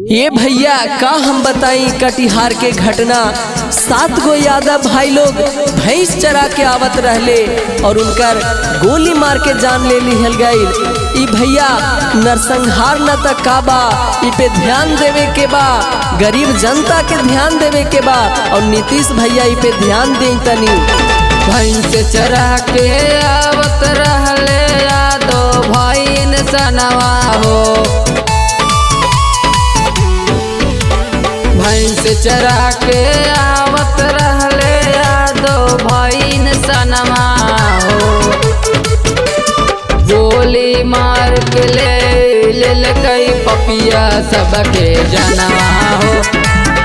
ये भैया का हम बताई कटिहार के घटना। 7 गो यादव भाई लोग भैंस चरा के आवत रहले और उनकर गोली मार के जान ले लिहल गई। ई भैया नरसंहार न तक का बा, इ पे ध्यान देवे के बा, गरीब जनता के ध्यान देवे के बा और नीतीश भैया इ पे ध्यान दे तनी। भैंस चरा के आवत रहले यादव भाई सनवा हो, भैंस चरा के आवत रहले यादव भाई सनवा हो। गोली मार के ले कई पपिया सबके जनवा हो,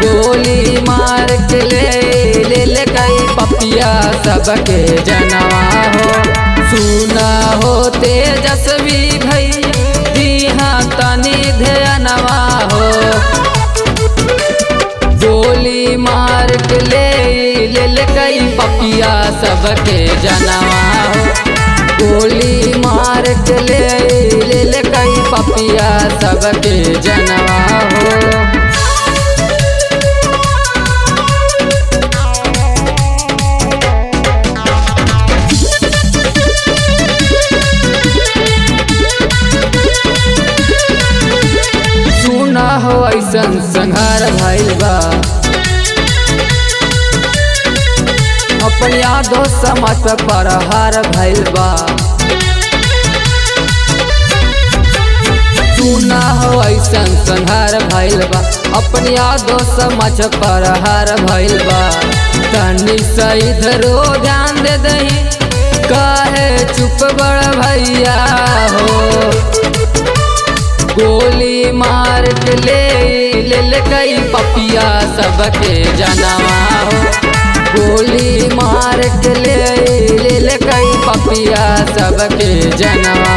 गोली मार के ले कई पपिया सबके जनवा हो। सुना हो तेजस्वी भई दिहा तनी ध्यानवा हो, गोली मार के ले कई पपिया सबके जनवा हो, गोली मार के ले कई पपिया सबके जनवा हो। सुना हो ऐसन संघार भइल बा, अपन यादो समाज पे प्रहार भइल बा। सुना हो ऐसन संघार भइल बा, अपन यादो समाज प्रहार भइल बा। तनी सा इधरो ध्यान दे दही, काहे चुप बड़ भैया हो। गोली मार के ले कई पपिया सबके जनवा हो, गोली मार के ले कई पपिया सबके जनवा